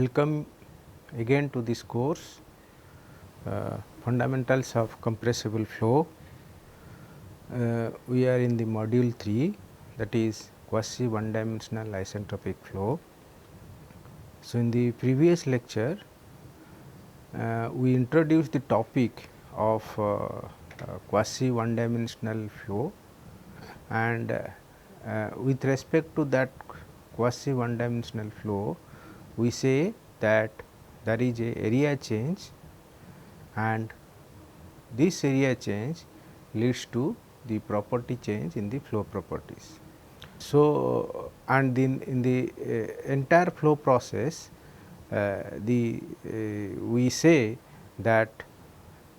welcome again to this course Fundamentals of Compressible Flow. We are in the module 3, that is quasi one dimensional isentropic flow. So, in the previous lecture we introduced the topic of quasi one dimensional flow, and with respect to that quasi one dimensional flow, we say that there is a area change, and this area change leads to the property change in the flow properties. So, and in the entire flow process, we say that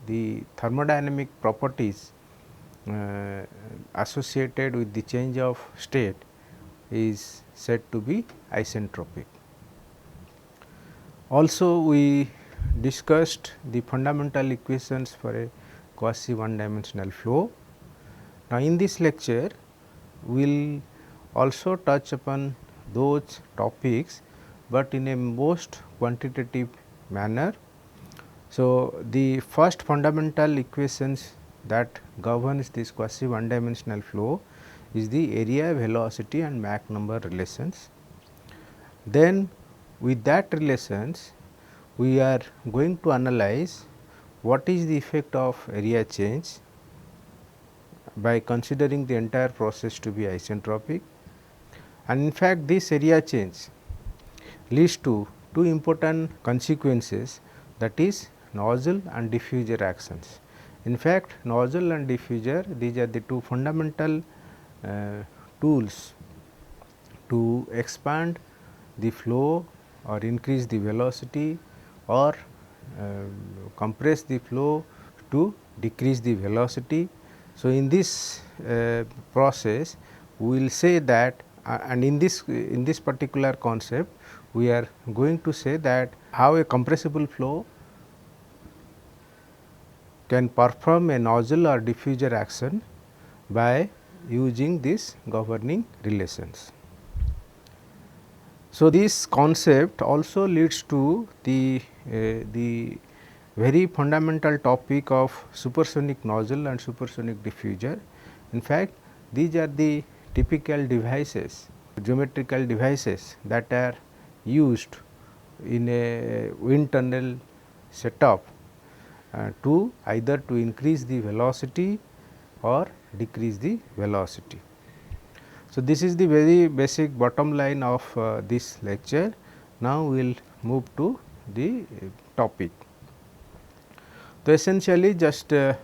the thermodynamic properties associated with the change of state is said to be isentropic. Also, we discussed the fundamental equations for a quasi one dimensional flow. Now, in this lecture we will also touch upon those topics, but in a most quantitative manner. So, the first fundamental equations that governs this quasi one dimensional flow is the area, velocity and Mach number relations. Then with that relations, we are going to analyze what is the effect of area change by considering the entire process to be isentropic, and in fact this area change leads to two important consequences, that is nozzle and diffuser actions. In fact, nozzle and diffuser, these are the two fundamental tools to expand the flow or increase the velocity or compress the flow to decrease the velocity. So, in this process we will say that and in this particular concept we are going to say that how a compressible flow can perform a nozzle or diffuser action by using these governing relations. So, this concept also leads to the very fundamental topic of supersonic nozzle and supersonic diffuser. In fact, these are the typical devices, geometrical devices that are used in a wind tunnel setup to either to increase the velocity or decrease the velocity. So, this is the very basic bottom line of this lecture. Now, we will move to the topic. So, essentially just to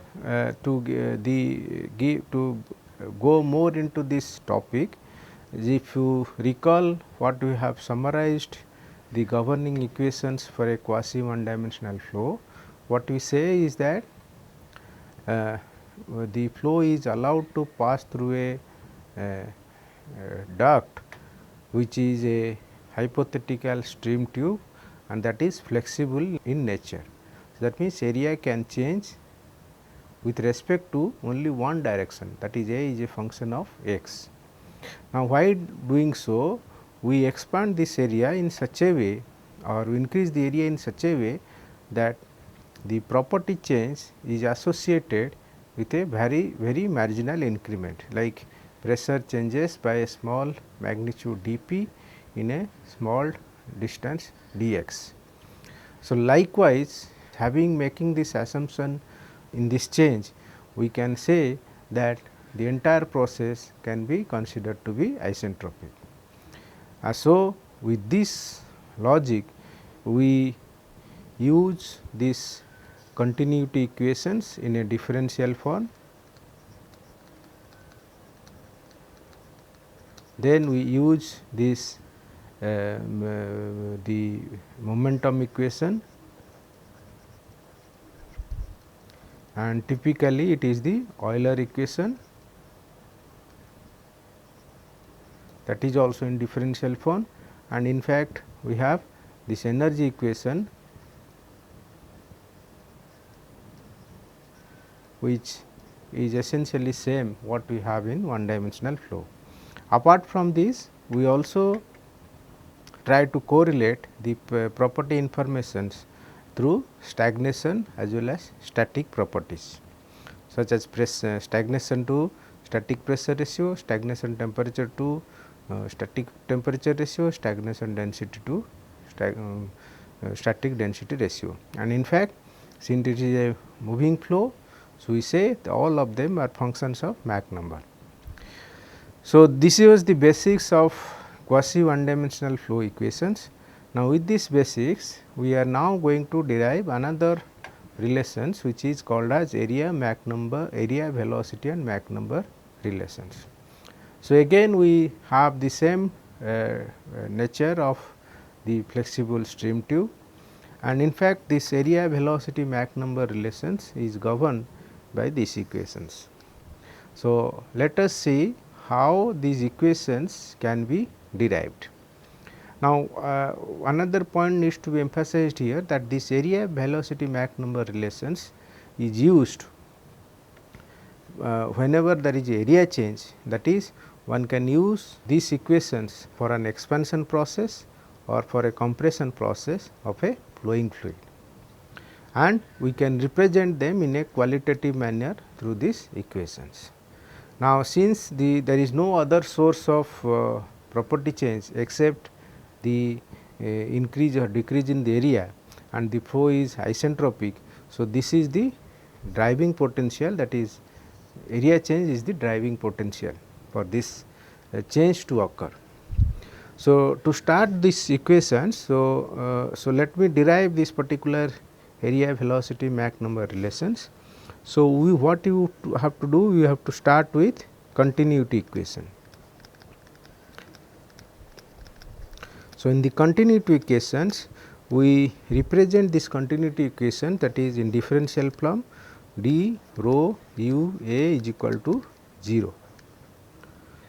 go more into this topic, if you recall what we have summarized the governing equations for a quasi one dimensional flow, what we say is that the flow is allowed to pass through a duct which is a hypothetical stream tube, and that is flexible in nature. So, that means area can change with respect to only one direction, that is A is a function of x. Now, while doing so, we expand this area in such a way or we increase the area in such a way that the property change is associated with a very marginal increment, like pressure changes by a small magnitude dP in a small distance dx. So, likewise making this assumption in this change, we can say that the entire process can be considered to be isentropic. So, with this logic we use this continuity equations in a differential form. Then we use this the momentum equation, and typically it is the Euler equation, that is also in differential form, and in fact we have this energy equation which is essentially same what we have in one dimensional flow. Apart from this, we also try to correlate the property informations through stagnation as well as static properties, such as stagnation to static pressure ratio, stagnation temperature to static temperature ratio, stagnation density to static density ratio. And in fact, since it is a moving flow, so we say all of them are functions of Mach number. So, this was the basics of quasi one dimensional flow equations. Now, with this basics, we are now going to derive another relations which is called as area Mach number, area velocity and Mach number relations. So, again we have the same nature of the flexible stream tube, and in fact, this area velocity Mach number relations is governed by these equations. So, let us see how these equations can be derived. Now, another point needs to be emphasized here, that this area velocity Mach number relations is used whenever there is area change, that is one can use these equations for an expansion process or for a compression process of a flowing fluid, and we can represent them in a qualitative manner through these equations. Now, since there is no other source of property change except the increase or decrease in the area and the flow is isentropic. So, this is the driving potential, that is area change is the driving potential for this change to occur. So, to start this equation, so let me derive this particular area velocity Mach number relations. So, what you have to do, you have to start with continuity equation. So, in the continuity equations, we represent this continuity equation, that is in differential form d rho u a is equal to 0.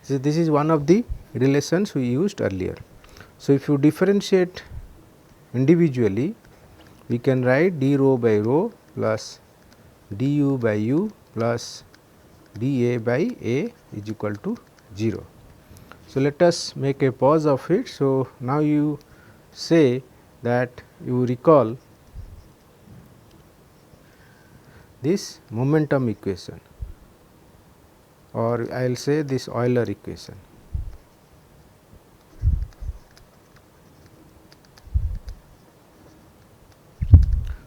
So, this is one of the relations we used earlier. So, if you differentiate individually, we can write d rho by rho plus du by u plus dA by A is equal to 0. So, let us make a pause of it. So, now you say that you recall this momentum equation, or I will say this Euler equation.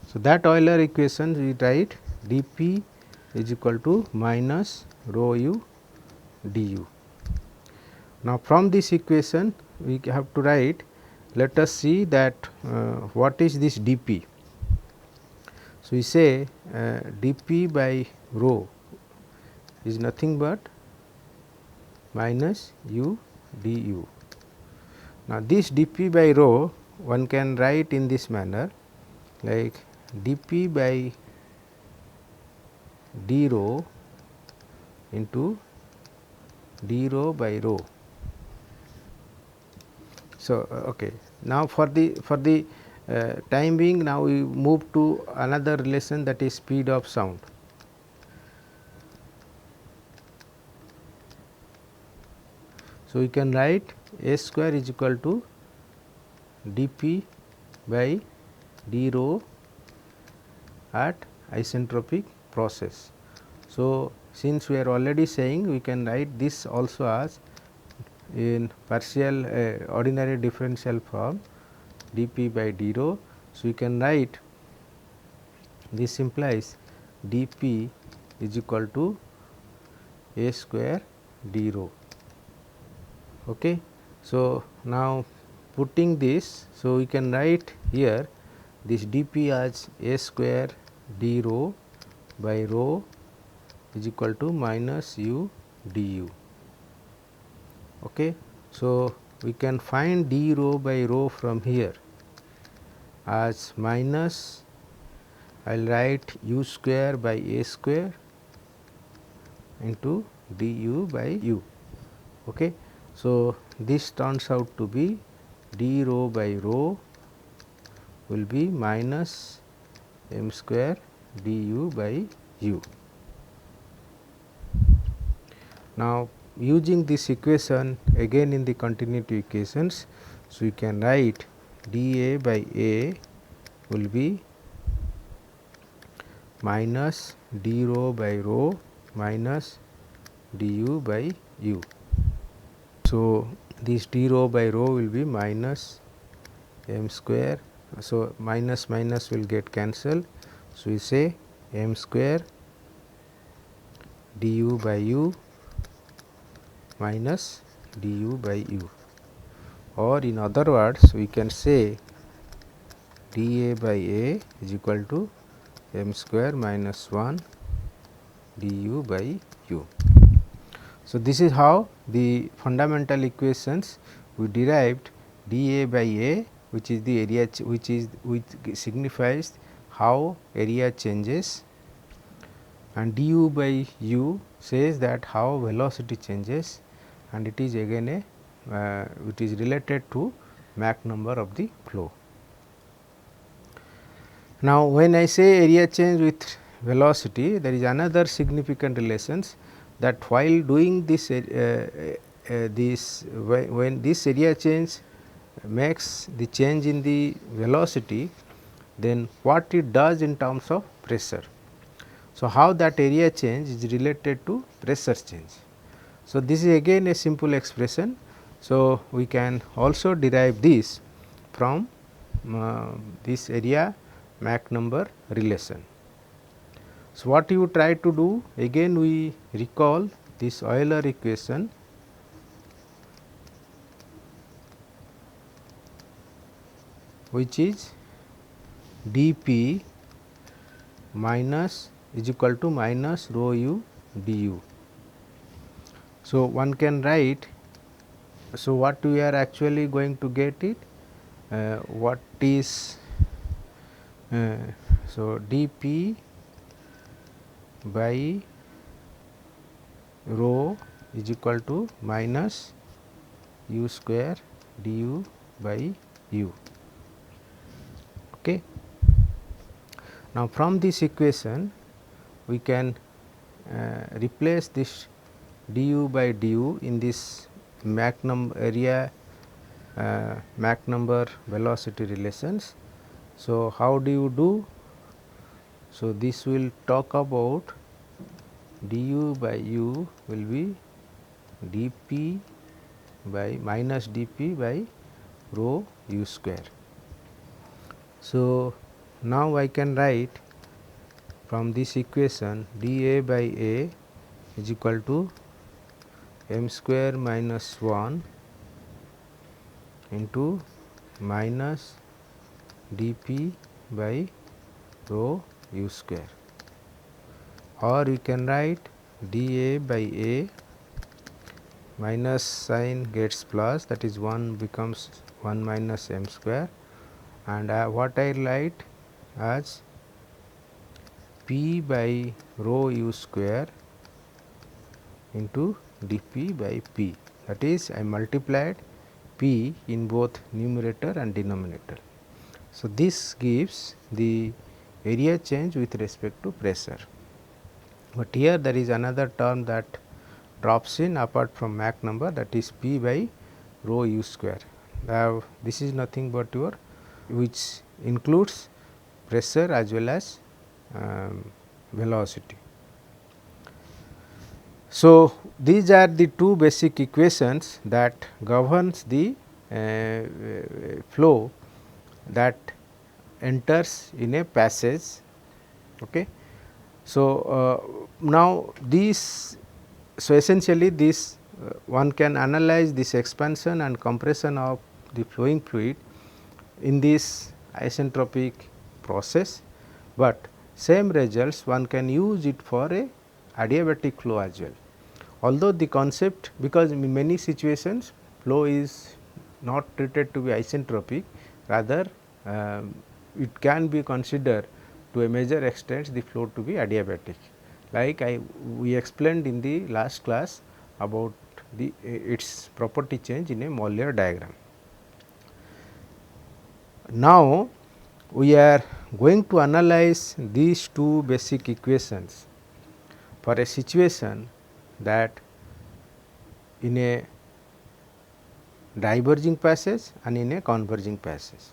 So, that Euler equation we write dP is equal to minus rho u du. Now, from this equation we have to write, let us see that what is this dP. So, we say dP by rho is nothing but minus u du. Now, this dP by rho one can write in this manner, like dP by d rho into d rho by rho. So, okay. Now, for the time being, now we move to another relation, that is speed of sound. So, we can write a square is equal to dP by d rho at isentropic process. So, since we are already saying, we can write this also as in partial ordinary differential form dP by d rho. So, we can write this implies dP is equal to a square d rho. Okay. So, now putting this, so we can write here this dP as a square d rho by rho is equal to minus u du. Okay. So, we can find d rho by rho from here as minus, I will write u square by a square into du by u. Okay. So, this turns out to be d rho by rho will be minus m square du by u. Now, using this equation again in the continuity equations, So, you can write dA by A will be minus d rho by rho minus du by u. So, this d rho by rho will be minus m square. So, minus minus will get cancelled. So, we say m square du by u minus du by u, or in other words we can say dA by A is equal to m square minus 1 du by u. So, this is how the fundamental equations we derived dA by A, which is the area which signifies how area changes, and du by u says that how velocity changes, and it is again a it is related to Mach number of the flow. Now, when I say area change with velocity, there is another significant relations, that while doing this when this area change makes the change in the velocity, then what it does in terms of pressure. So, how that area change is related to pressure change. So, this is again a simple expression. So, we can also derive this from this area Mach number relation. So, what you try to do, again we recall this Euler equation, which is dP minus is equal to minus rho u du. So, one can write, so what we are actually going to get it, what is so dP by rho is equal to minus u square du by u. Okay. Now, from this equation we can replace this du by du in this Mach number area Mach number velocity relations. So, how do you do? So, this will talk about du by u will be dP by minus dP by rho u square. So, now I can write from this equation dA by A is equal to m square minus 1 into minus dP by rho u square, or you can write dA by A, minus sign gets plus, that is 1 becomes 1 minus m square, and what I write as P by rho u square into dP by P, that is I multiplied P in both numerator and denominator. So, this gives the area change with respect to pressure, but here there is another term that drops in apart from Mach number, that is P by rho u square. Now, this is nothing but your which includes pressure as well as velocity. So, these are the two basic equations that governs the flow that enters in a passage. Okay. So, now this, so essentially this one can analyze this expansion and compression of the flowing fluid in this isentropic process, but same results one can use it for a adiabatic flow as well. Although the concept, because in many situations flow is not treated to be isentropic, rather it can be considered to a major extent the flow to be adiabatic, like we explained in the last class about the its property change in a Mollier diagram. Now, we are going to analyze these two basic equations for a situation that in a diverging passage and in a converging passage.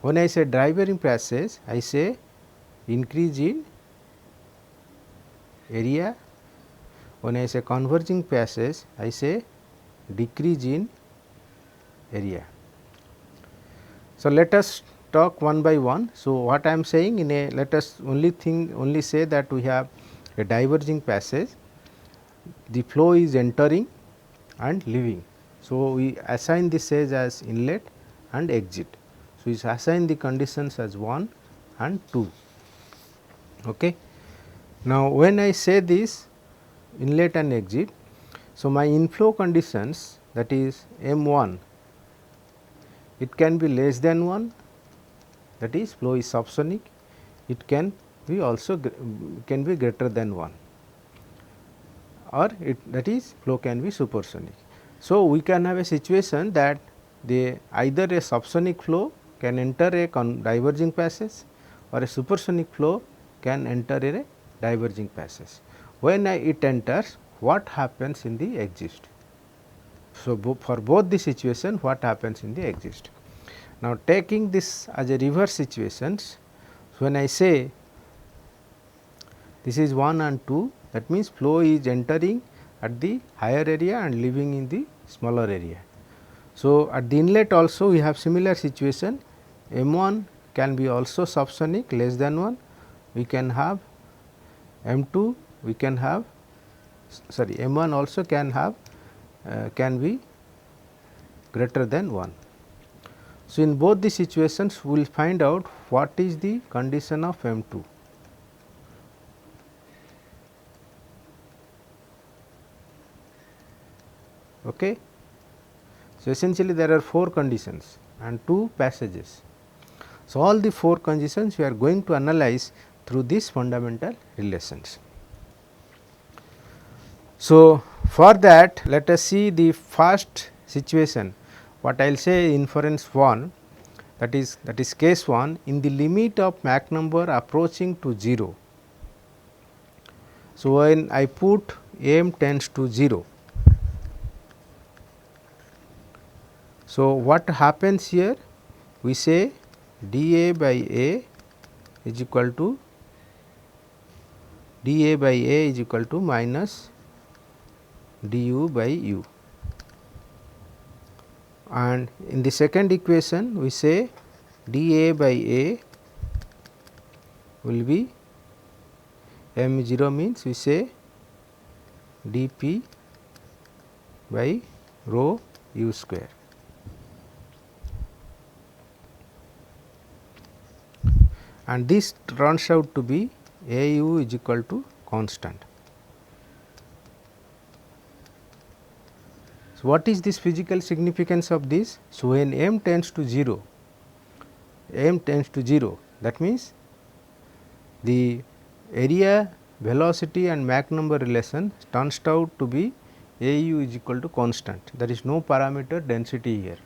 When I say diverging passage, I say increase in area. When I say converging passage, I say decrease in area. So, let us talk one by one. So, what I am saying in a, let us only say that we have a diverging passage, the flow is entering and leaving. So, we assign this edge as inlet and exit. So, we assign the conditions as 1 and 2. Okay. Now, when I say this inlet and exit, so my inflow conditions, that is M 1, it can be less than 1, that is flow is subsonic, it can be also can be greater than 1, or it, that is flow can be supersonic. So, we can have a situation that the either a subsonic flow can enter a diverging passage or a supersonic flow can enter a diverging passage. When it enters, what happens in the exit? So, for both the situation, what happens in the exit? Now, taking this as a reverse situations, when I say this is 1 and 2, that means flow is entering at the higher area and leaving in the smaller area. So, at the inlet also we have similar situation, M 1 can be also subsonic less than 1, we can have M 2, we can have sorry M 1 also can have can be greater than 1. So, in both the situations we will find out what is the condition of M 2. Okay. So, essentially there are 4 conditions and 2 passages. So, all the 4 conditions we are going to analyze through these fundamental relations. So, for that let us see the first situation, what I will say inference 1, that is case 1, in the limit of Mach number approaching to 0. So, when I put M tends to 0, so what happens here? We say dA by A is equal to minus du by u, and in the second equation we say dA by A will be M 0 means we say dP by rho u square. And this turns out to be A u is equal to constant. So, what is this physical significance of this? So, when M tends to 0, that means the area, velocity and Mach number relation turns out to be A u is equal to constant, there is no parameter density here.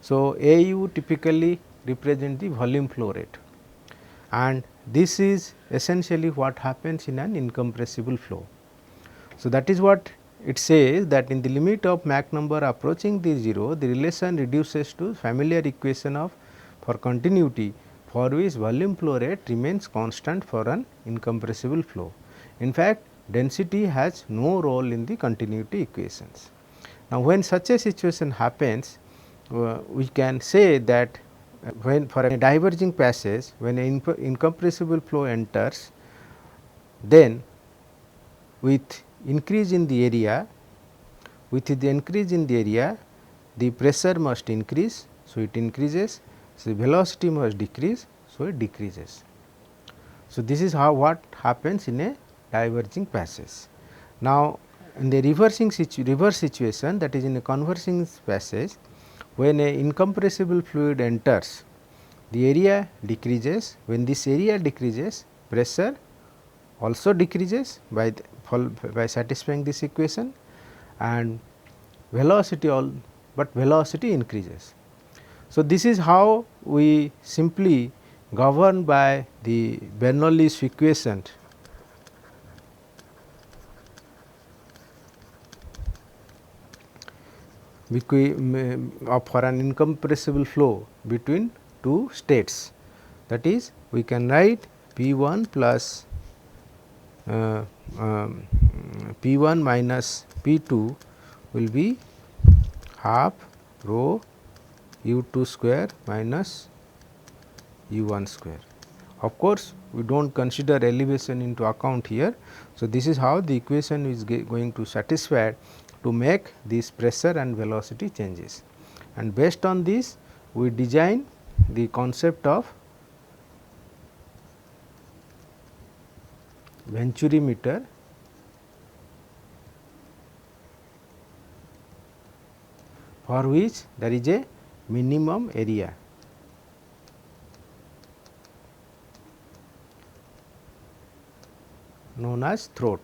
So, A u typically represent the volume flow rate, and this is essentially what happens in an incompressible flow. So, that is what it says, that in the limit of Mach number approaching the 0, the relation reduces to familiar equation of for continuity, for which volume flow rate remains constant for an incompressible flow. In fact, density has no role in the continuity equations. Now, when such a situation happens, we can say that when for a diverging passage, when an incompressible flow enters, then with increase in the area, the pressure must increase. So, it increases, so the velocity must decrease, so it decreases. So, this is how what happens in a diverging passage. Now, in the reverse situation, that is in a converging passage, when a incompressible fluid enters, the area decreases. When this area decreases, pressure also decreases by satisfying this equation, and velocity velocity increases. So, this is how we simply govern by the Bernoulli's equation for an incompressible flow between two states. That is, we can write P 1 plus P 1 minus P 2 will be half rho u 2 square minus u 1 square. Of course, we do not consider elevation into account here. So, this is how the equation is going to satisfy to make these pressure and velocity changes, and based on this we design the concept of venturimeter for which there is a minimum area. Known as throat.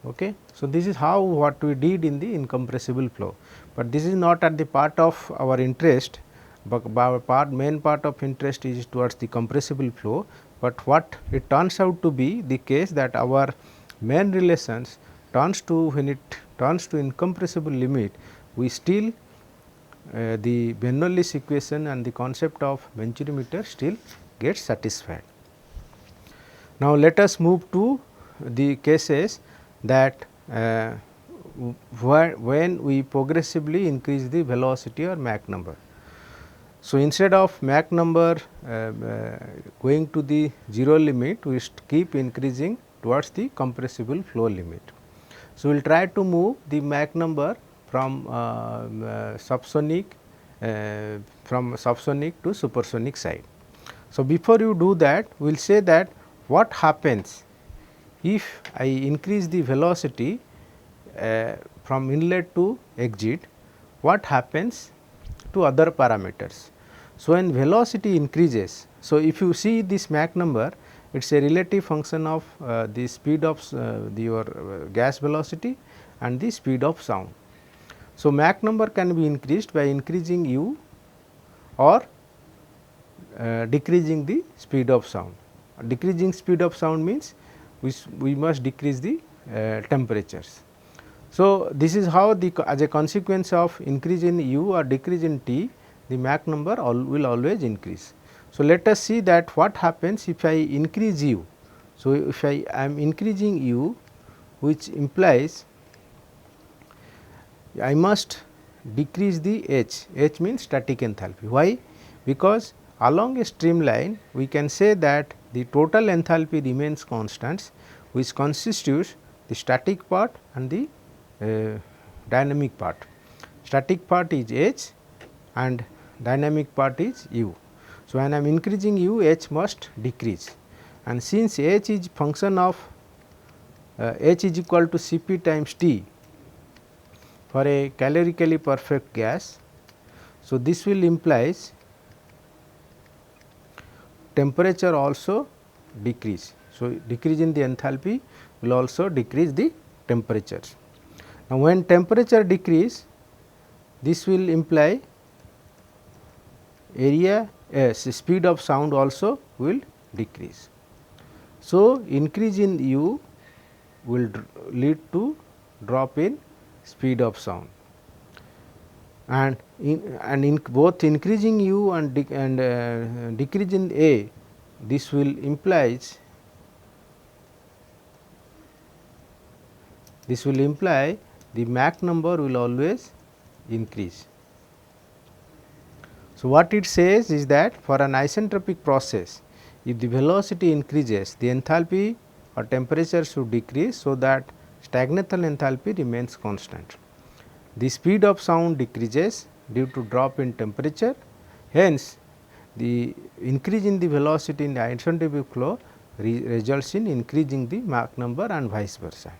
Okay. So, this is how what we did in the incompressible flow, but this is not at the part of our interest, but our main part of interest is towards the compressible flow. But what it turns out to be the case that our main relations turns to, when it turns to incompressible limit, we still the Bernoulli's equation and the concept of venturimeter still gets satisfied. Now, let us move to the cases that when we progressively increase the velocity or Mach number. So, instead of Mach number going to the 0 limit, we keep increasing towards the compressible flow limit. So, we will try to move the Mach number from subsonic to supersonic side. So, before you do that, we will say that what happens if I increase the velocity from inlet to exit, what happens to other parameters. So, when velocity increases, so if you see this Mach number, it is a relative function of the speed of your gas velocity and the speed of sound. So, Mach number can be increased by increasing u or decreasing the speed of sound. Decreasing speed of sound means we must decrease the temperatures. So, this is how the as a consequence of increase in u or decrease in T, the Mach number will always increase. So, let us see that what happens if I increase u. So, if I am increasing u, which implies I must decrease the h, h means static enthalpy. Why? Because along a streamline we can say that the total enthalpy remains constant, which constitutes the static part and the dynamic part. Static part is h and dynamic part is u. So, when I am increasing u, h must decrease, and since h is function of h is equal to Cp times T for a calorically perfect gas. So, this will implies temperature also decrease. So, decrease in the enthalpy will also decrease the temperatures. Now, when temperature decrease, this will imply area speed of sound also will decrease. So, increase in u will lead to drop in speed of sound, and in both increasing u and decrease in a, this will implies the Mach number will always increase. So, what it says is that for an isentropic process, if the velocity increases, the enthalpy or temperature should decrease, so that stagnatal enthalpy remains constant. The speed of sound decreases due to drop in temperature, hence the increase in the velocity in the isentropic flow results in increasing the Mach number and vice versa.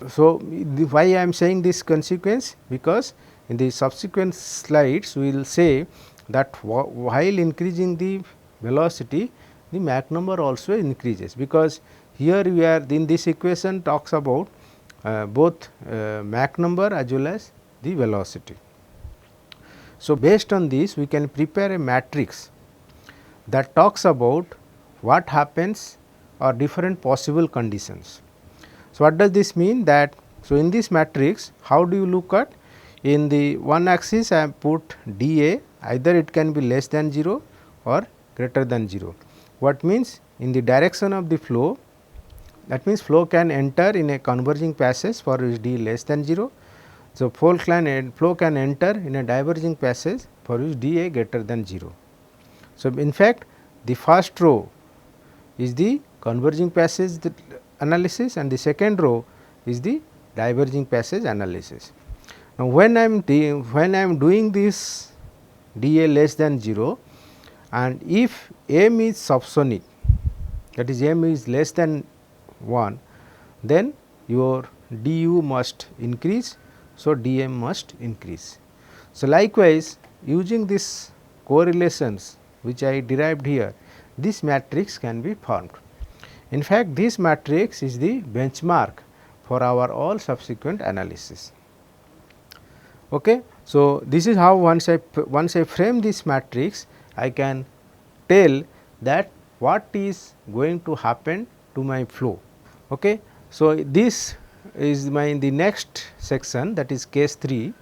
So, why I am saying this consequence? Because in the subsequent slides we will say that while increasing the velocity, the Mach number also increases, because here we are in this equation talks about both Mach number as well as the velocity. So, based on this we can prepare a matrix that talks about what happens or different possible conditions. So, what does this mean? That so in this matrix, how do you look at? in the one axis I have put dA, either it can be less than 0 or greater than 0. What means in the direction of the flow, that means flow can enter in a converging passage for which d less than 0. So, flow can enter in a diverging passage for which dA greater than 0. So, in fact, the first row is the converging passage analysis and the second row is the diverging passage analysis. Now, when I am doing this dA less than 0 and if m is subsonic, that is m is less than 1, then your du must increase. So, dm must increase. So, likewise using this correlations which I derived here, this matrix can be formed. In fact, this matrix is the benchmark for our all subsequent analysis. Okay. So, this is how once I frame this matrix, I can tell that what is going to happen to my flow. Okay. So, this is the next section, that is case 3,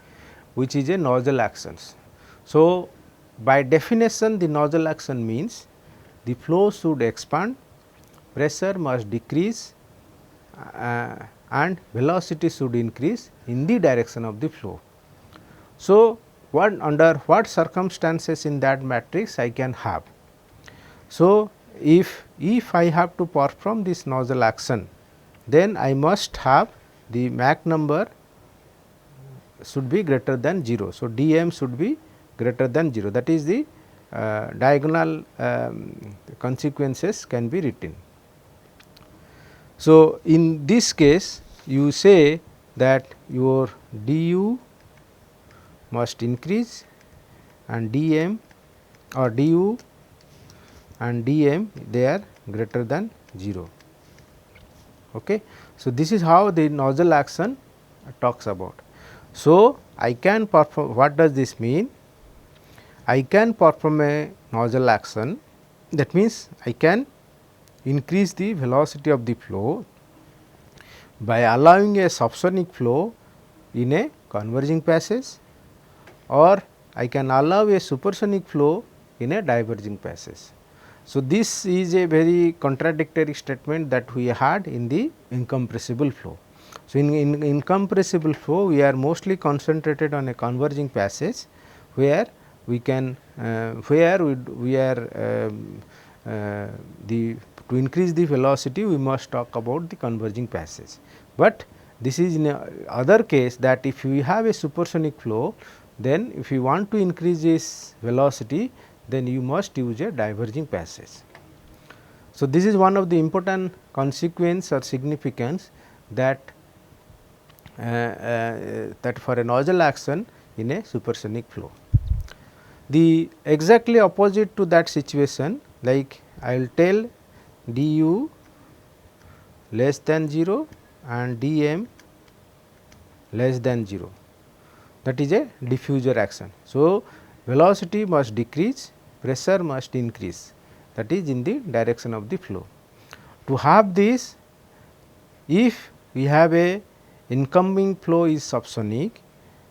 which is a nozzle actions. So, by definition the nozzle action means the flow should expand, pressure must decrease and velocity should increase in the direction of the flow. So, under what circumstances in that matrix I can have. So, if I have to perform this nozzle action, then I must have the Mach number should be greater than 0. So, dm should be greater than 0, that is the diagonal consequences can be written. So, in this case you say that your du must increase and dm or du and dm they are greater than 0. Okay. So, this is how the nozzle action talks about. So, I can perform, what does this mean? I can perform a nozzle action, that means I can increase the velocity of the flow by allowing a subsonic flow in a converging passage, or I can allow a supersonic flow in a diverging passage. So, this is a very contradictory statement that we had in the incompressible flow. So, in incompressible flow we are mostly concentrated on a converging passage where we can we are to increase the velocity we must talk about the converging passage. But this is in other case that if we have a supersonic flow, then if you want to increase this velocity, then you must use a diverging passage. So, this is one of the important consequence or significance that for a nozzle action in a supersonic flow. The exactly opposite to that situation, like I will tell du less than 0 and dm less than 0, that is a diffuser action. So, velocity must decrease, pressure must increase, that is in the direction of the flow. To have this, if we have a incoming flow is subsonic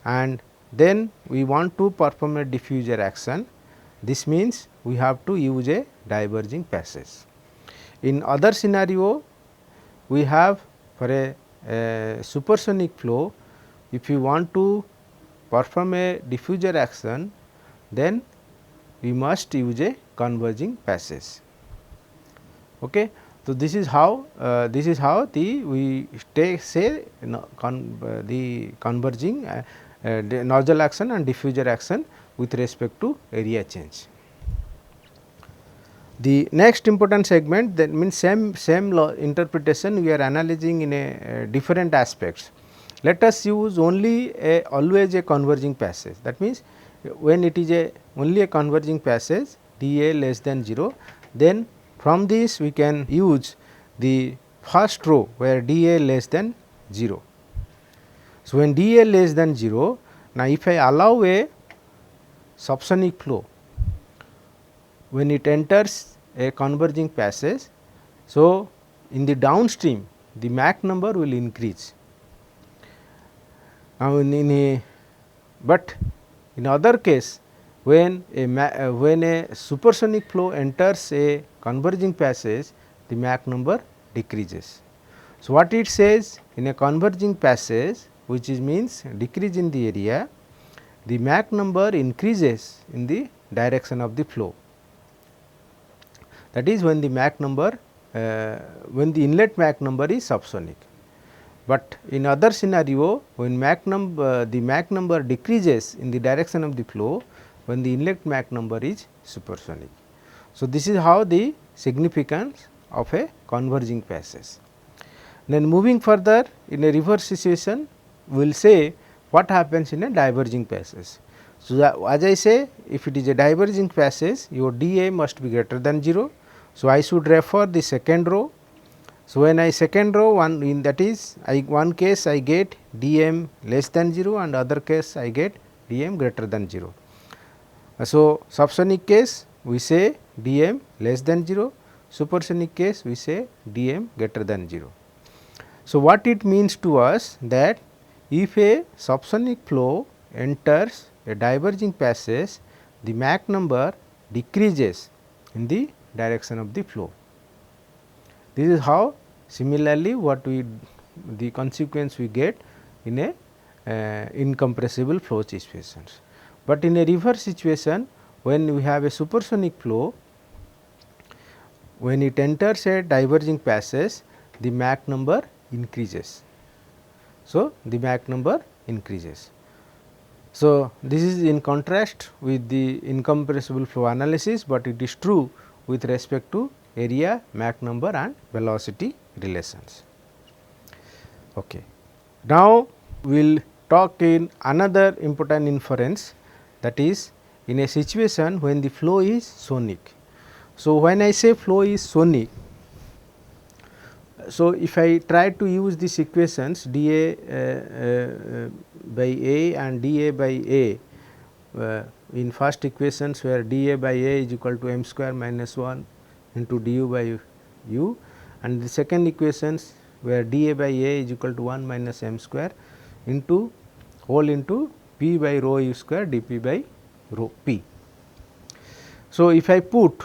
and then we want to perform a diffuser action, this means we have to use a diverging passage. In other scenario, we have for a supersonic flow, if you want to perform a diffuser action, then we must use a converging passage. Okay. So, this is how we say the converging the nozzle action and diffuser action with respect to area change. The next important segment, that means same law interpretation we are analyzing in a different aspects. Let us use only always a converging passage, that means when it is only a converging passage dA less than 0, then from this we can use the first row where dA less than 0. So, when dA less than 0, now if I allow a subsonic flow, when it enters a converging passage, so in the downstream the Mach number will increase. Now, in but in other case when a supersonic flow enters a converging passage, the Mach number decreases. So, what it says, in a converging passage, which is means decrease in the area, the Mach number increases in the direction of the flow. That is when the Mach number when the inlet Mach number is subsonic. But in other scenario, when the Mach number decreases in the direction of the flow, when the inlet Mach number is supersonic. So, this is how the significance of a converging passage. Then moving further, in a reverse situation, we will say what happens in a diverging passage. So, as I say, if it is a diverging passage, your dA must be greater than 0. So, I should refer the second row. So, when I second row, one in that is one case I get dm less than 0 and other case I get dm greater than 0. So, subsonic case we say dm less than 0, supersonic case we say dm greater than 0. So, what it means to us that if a subsonic flow enters a diverging passage, the Mach number decreases in the direction of the flow. This is how similarly what the consequence we get in a incompressible flow situations. But in a reverse situation, when we have a supersonic flow, when it enters a diverging passage, the Mach number increases. So, the Mach number increases. So, this is in contrast with the incompressible flow analysis, but it is true with respect to area, Mach number and velocity relations. Okay. Now, we will talk in another important inference, that is in a situation when the flow is sonic. So, when I say flow is sonic, so if I try to use these equations dA by A and dA by A, in first equations where dA by A is equal to m square minus 1 into du by u, and the second equations where dA by A is equal to 1 minus m square into whole into p by rho u square dp by rho p. So, if I put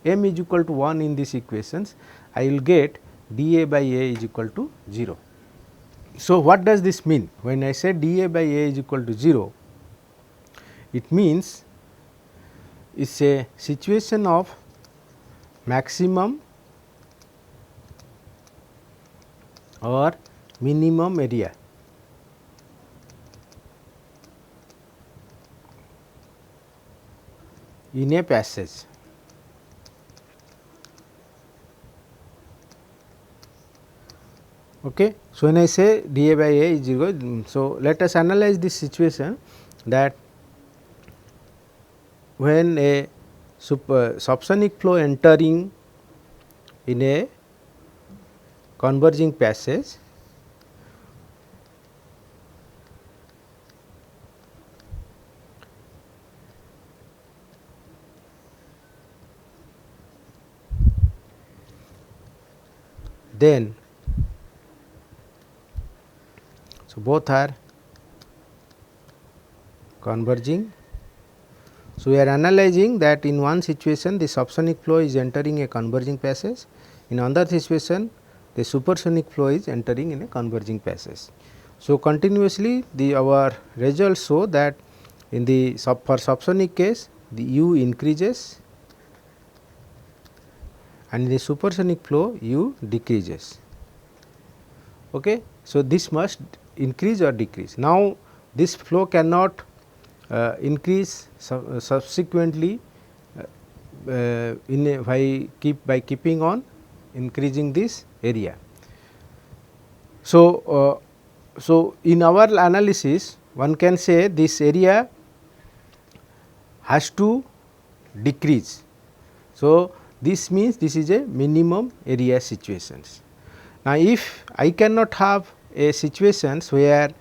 m is equal to 1 in these equations, I will get dA by A is equal to 0. So, what does this mean? When I say dA by A is equal to 0, it means it is a situation of maximum or minimum area. In a passage. Okay. So, when I say dA by A is 0, so let us analyze this situation, that when a subsonic flow entering in a converging passage, then so both are converging. So, we are analyzing that in one situation the subsonic flow is entering a converging passage, in another situation the supersonic flow is entering in a converging passage. So, continuously our results show that in the for subsonic case the u increases and in the supersonic flow u decreases. Okay. So, this must increase or decrease. Now, this flow cannot increase subsequently by keeping on increasing this area. So, in our analysis one can say this area has to decrease. So, this means this is a minimum area situations. Now, if I cannot have a situations where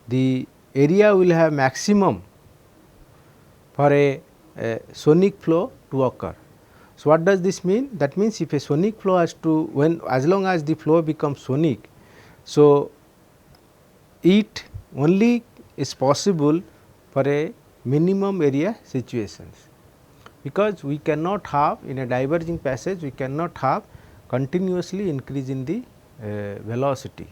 the area will have maximum for a sonic flow to occur. So, what does this mean? That means, if a sonic flow has to as long as the flow becomes sonic, so it only is possible for a minimum area situations, because we cannot have in a diverging passage, we cannot have continuously increase in the velocity.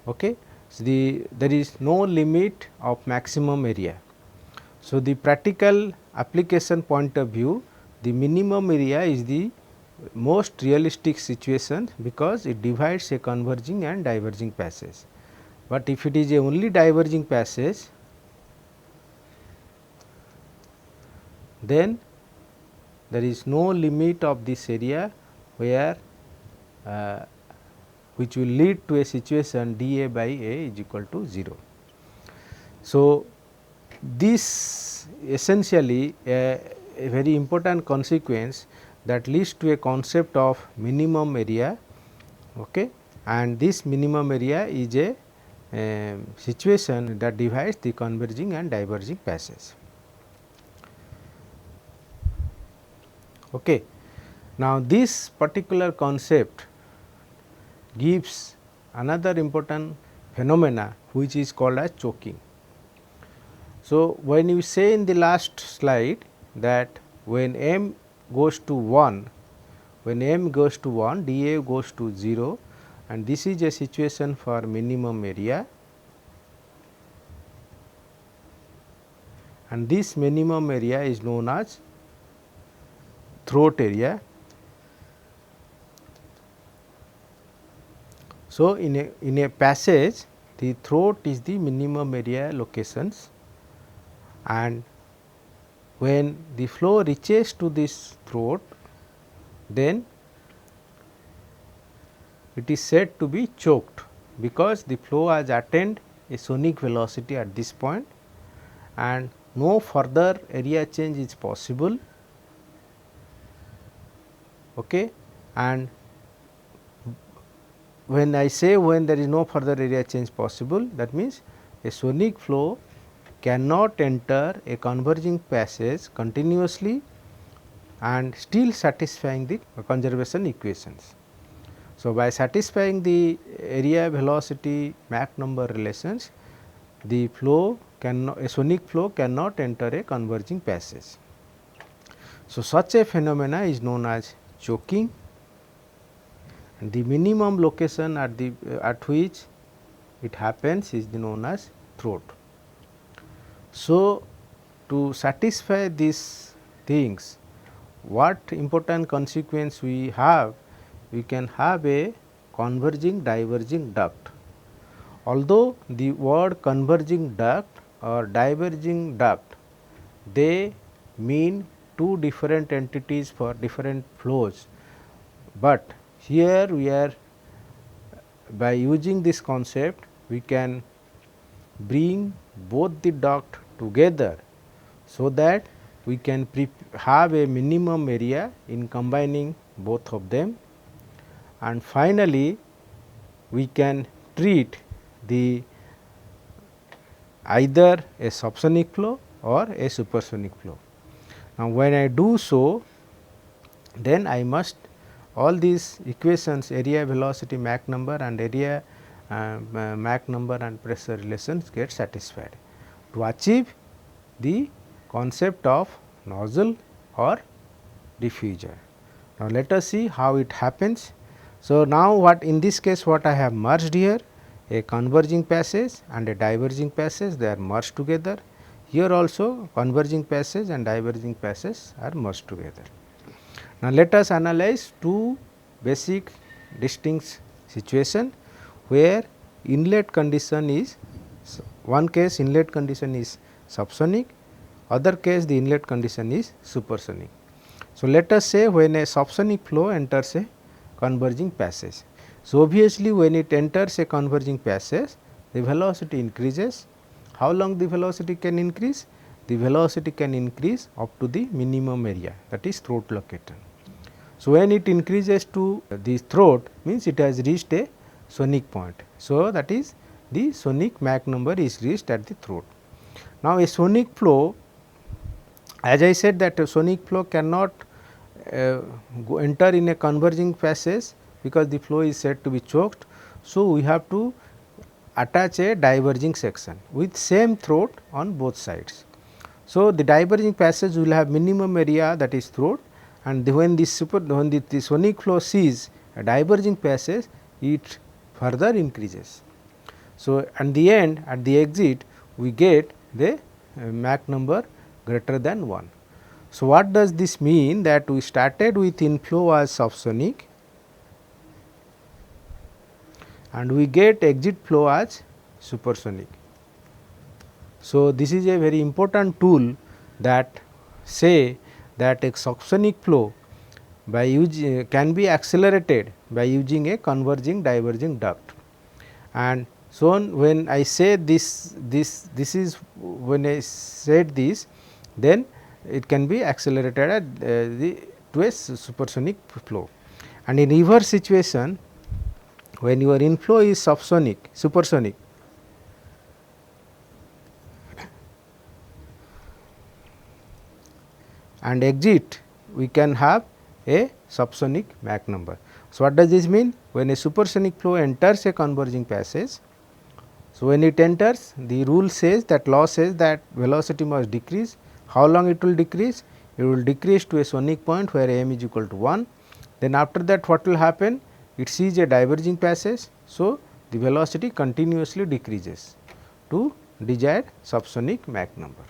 Okay. So, there is no limit of maximum area. So, the practical application point of view, the minimum area is the most realistic situation, because it divides a converging and diverging passage. But if it is a only diverging passage, then there is no limit of this area where which will lead to a situation dA by A is equal to 0. So, this essentially a very important consequence that leads to a concept of minimum area, okay, and this minimum area is a situation that divides the converging and diverging passage. Okay. Now, this particular concept gives another important phenomena which is called as choking. So, when you say in the last slide that when m goes to 1, when m goes to 1, dA goes to 0, and this is a situation for minimum area, and this minimum area is known as throat area. So, in a passage, the throat is the minimum area locations, and when the flow reaches to this throat, then it is said to be choked, because the flow has attained a sonic velocity at this point and no further area change is possible. Okay. And when I say when there is no further area change possible, that means a sonic flow cannot enter a converging passage continuously and still satisfying the conservation equations. So, by satisfying the area velocity Mach number relations, the flow cannot, a sonic flow cannot enter a converging passage. So, such a phenomena is known as choking, and the minimum location at which it happens is known as throat. So, to satisfy these things, what important consequence we have? We can have a converging diverging duct. Although the word converging duct or diverging duct, they mean two different entities for different flows, but here we are, by using this concept, we can bring both the duct together, so that we can have a minimum area in combining both of them, and finally, we can treat the either a subsonic flow or a supersonic flow. Now, when I do so, then I must all these equations, area, velocity, Mach number and area Mach number and pressure relations get satisfied to achieve the concept of nozzle or diffuser. Now, let us see how it happens. So, now what in this case what I have merged here, a converging passage and a diverging passage, they are merged together. Here also converging passage and diverging passage are merged together. Now, let us analyze two basic distinct situation where inlet condition is, one case inlet condition is subsonic, other case the inlet condition is supersonic. So, let us say when a subsonic flow enters a converging passage. So, obviously, when it enters a converging passage, the velocity increases. How long the velocity can increase? The velocity can increase up to the minimum area, that is throat locator. So, when it increases to the throat, means it has reached a sonic point. So, that is the sonic Mach number is reached at the throat. Now, a sonic flow, as I said that a sonic flow cannot enter in a converging passage, because the flow is said to be choked. So, we have to attach a diverging section with same throat on both sides. So, the diverging passage will have minimum area, that is throat, and when the sonic flow sees a diverging passage, it further increases. So, at the end, at the exit, we get the Mach number greater than 1. So, what does this mean? That we started with inflow as subsonic and we get exit flow as supersonic. So, this is a very important tool that say that a subsonic flow by using can be accelerated by using a converging diverging duct. And so on, when I say this is when I said this, then it can be accelerated at to a supersonic flow. And in reverse situation, when your inflow is supersonic, and exit, we can have a subsonic Mach number. So, what does this mean? When a supersonic flow enters a converging passage, so when it enters, the rule says that law says that velocity must decrease. How long it will decrease? It will decrease to a sonic point where m is equal to 1. Then after that, what will happen? It sees a diverging passage. So, the velocity continuously decreases to desired subsonic Mach number.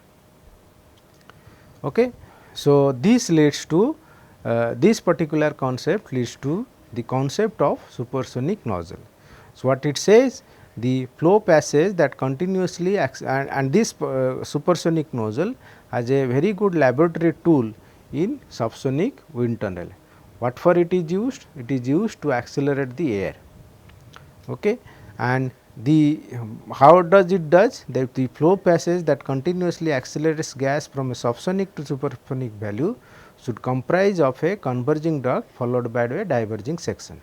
Okay. So, this leads to this particular concept leads to the concept of supersonic nozzle. So, what it says, the flow passage that continuously and this supersonic nozzle has a very good laboratory tool in subsonic wind tunnel. What for it is used? It is used to accelerate the air. Okay. And the how does it does? That the flow passage that continuously accelerates gas from a subsonic to supersonic value should comprise of a converging duct followed by a diverging section.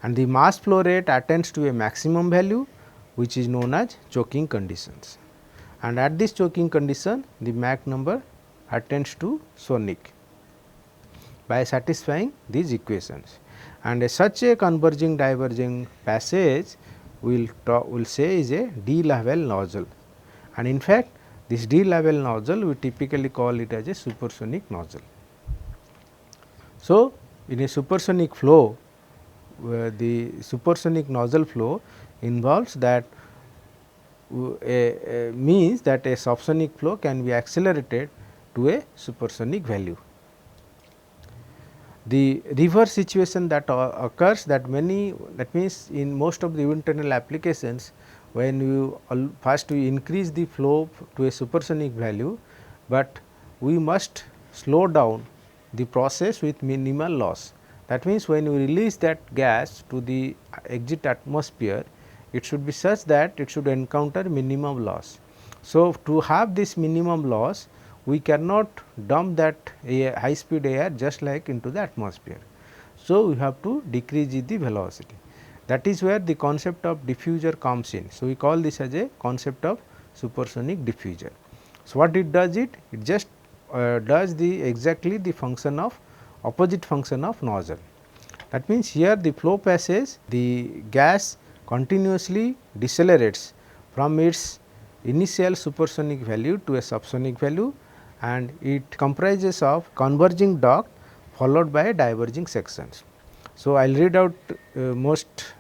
And the mass flow rate attains to a maximum value, which is known as choking conditions. And at this choking condition, the Mach number attains to sonic by satisfying these equations. And such a converging diverging passage will say is a D-level nozzle, and in fact, this D-level nozzle we typically call it as a supersonic nozzle. So, in a supersonic flow, the supersonic nozzle flow involves that means that a subsonic flow can be accelerated to a supersonic value. The reverse situation that occurs, that means in most of the wind tunnel applications, when you first we increase the flow to a supersonic value, but we must slow down the process with minimal loss. That means, when you release that gas to the exit atmosphere, it should be such that it should encounter minimum loss. So, to have this minimum loss, we cannot dump that high speed air just like into the atmosphere. So, we have to decrease the velocity. That is where the concept of diffuser comes in. So, we call this as a concept of supersonic diffuser. So, what it does? It just does the exactly the function of opposite function of nozzle. That means, here the flow passage, the gas continuously decelerates from its initial supersonic value to a subsonic value, and it comprises of converging duct followed by diverging sections. So, I will read out most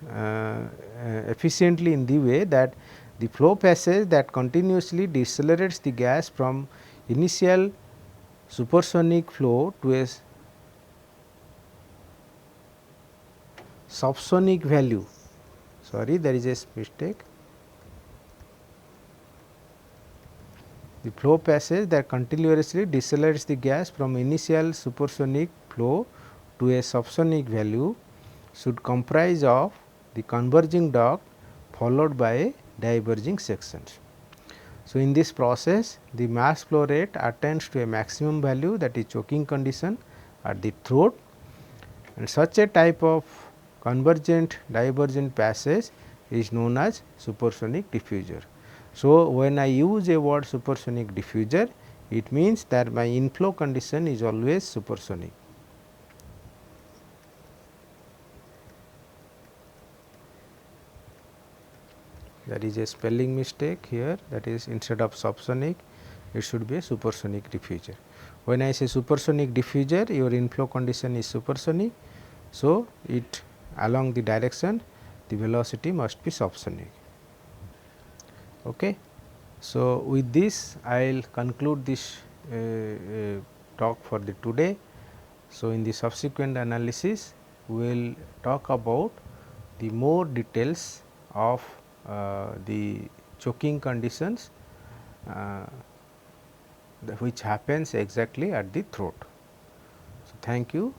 efficiently in the way that the flow passage that continuously decelerates the gas from initial supersonic flow to a subsonic value. Sorry, there is a mistake. The flow passage that continuously decelerates the gas from initial supersonic flow to a subsonic value should comprise of the converging duct followed by diverging sections. So, in this process, the mass flow rate attains to a maximum value, that is choking condition at the throat, and such a type of convergent divergent passage is known as supersonic diffuser. So, when I use a word supersonic diffuser, it means that my inflow condition is always supersonic. There is a spelling mistake here, that is instead of subsonic it should be a supersonic diffuser. When I say supersonic diffuser, your inflow condition is supersonic. So, it along the direction the velocity must be subsonic. Okay. So, with this I will conclude this talk for the today. So, in the subsequent analysis we will talk about the more details of the choking conditions which happens exactly at the throat. So, thank you.